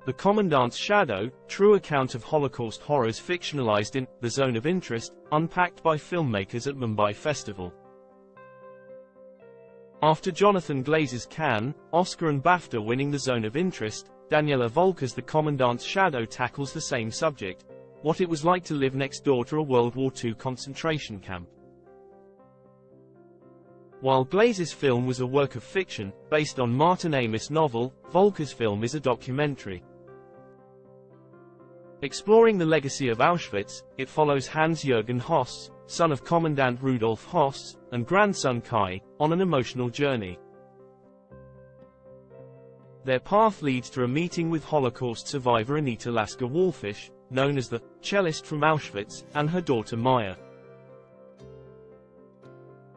The Commandant's Shadow, true account of Holocaust horrors fictionalized in The Zone of Interest, unpacked by filmmakers at Mumbai Festival. After Jonathan Glazer's Cannes, Oscar and BAFTA winning The Zone of Interest, Daniela Volker's The Commandant's Shadow tackles the same subject: what it was like to live next door to a World War II concentration camp. While Glazer's film was a work of fiction, based on Martin Amis' novel, Volker's film is a documentary. Exploring the legacy of Auschwitz, it follows Hans-Jürgen Höss, son of Commandant Rudolf Höss, and grandson Kai, on an emotional journey. Their path leads to a meeting with Holocaust survivor Anita Lasker-Wallfisch, known as the cellist from Auschwitz, and her daughter Maya.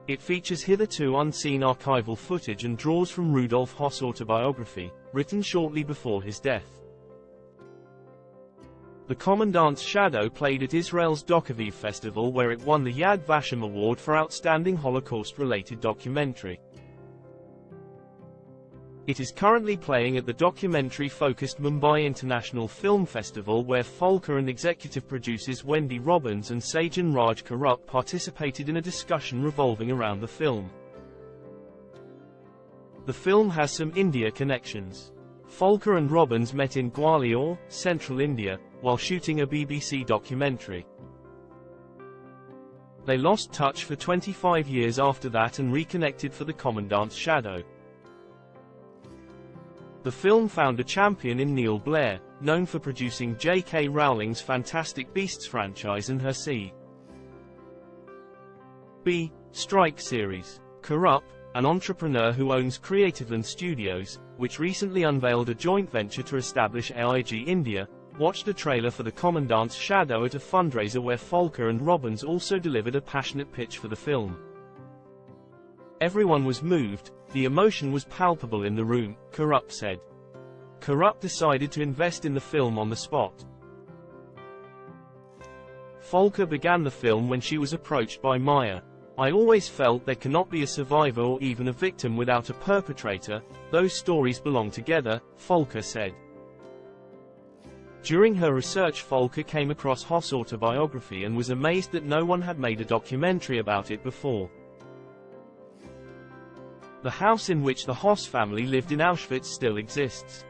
It features hitherto unseen archival footage and draws from Rudolf Höss' autobiography, written shortly before his death. The Commandant's Shadow played at Israel's Docaviv Festival, where it won the Yad Vashem Award for Outstanding Holocaust-related documentary. It is currently playing at the documentary-focused Mumbai International Film Festival, where Volker and executive producers Wendy Robbins and Sajan Raj Karup participated in a discussion revolving around the film. The film has some India connections. Volker and Robbins met in Gwalior, central India, while shooting a BBC documentary. They lost touch for 25 years after that and reconnected for The Commandant's Shadow. The film found a champion in Neil Blair, known for producing J.K. Rowling's Fantastic Beasts franchise and her C.B. Strike series. Karup, an entrepreneur who owns Creativeland Studios, which recently unveiled a joint venture to establish AIG India, watched a trailer for The Commandant's Shadow at a fundraiser where Volker and Robbins also delivered a passionate pitch for the film. Everyone was moved, the emotion was palpable in the room, Karup said. Karup decided to invest in the film on the spot. Volker began the film when she was approached by Maya. I always felt there cannot be a survivor or even a victim without a perpetrator, those stories belong together, Volker said. During her research, Volker came across Höss' autobiography and was amazed that no one had made a documentary about it before. The house in which the Höss family lived in Auschwitz still exists.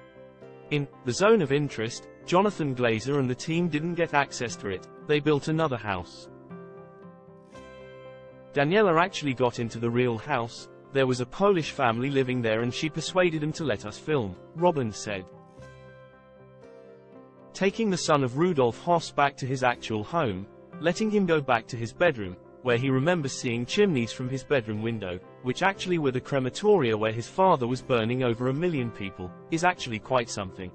In The Zone of Interest, Jonathan Glazer and the team didn't get access to it, they built another house. Daniela actually got into the real house, there was a Polish family living there and she persuaded them to let us film, Robbins said. Taking the son of Rudolf Höss back to his actual home, letting him go back to his bedroom, where he remembers seeing chimneys from his bedroom window, which actually were the crematoria where his father was burning over 1 million people, is actually quite something.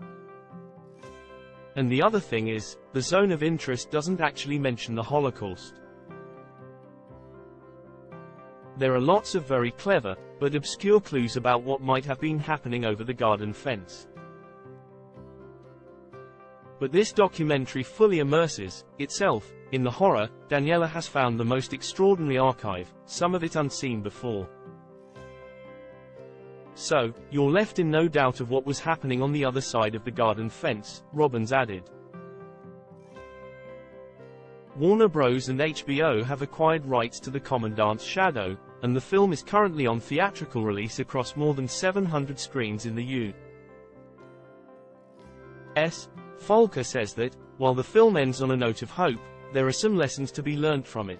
And the other thing is, The Zone of Interest doesn't actually mention the Holocaust. There are lots of very clever, but obscure clues about what might have been happening over the garden fence. But this documentary fully immerses itself in the horror. Daniela has found the most extraordinary archive, some of it unseen before. So, you're left in no doubt of what was happening on the other side of the garden fence, Robbins added. Warner Bros. And HBO have acquired rights to The Commandant's Shadow, and the film is currently on theatrical release across more than 700 screens in the U.S. Volker says that, while the film ends on a note of hope, there are some lessons to be learned from it.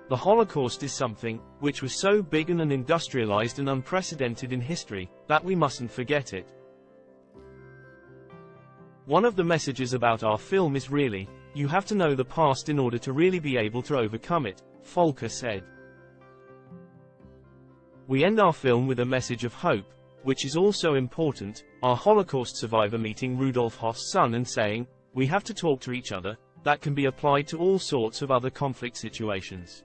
The Holocaust is something which was so big and industrialized and unprecedented in history, that we mustn't forget it. One of the messages about our film is really, you have to know the past in order to really be able to overcome it, Volker said. We end our film with a message of hope, which is also important, our Holocaust survivor meeting Rudolf Höss' son and saying, we have to talk to each other. That can be applied to all sorts of other conflict situations.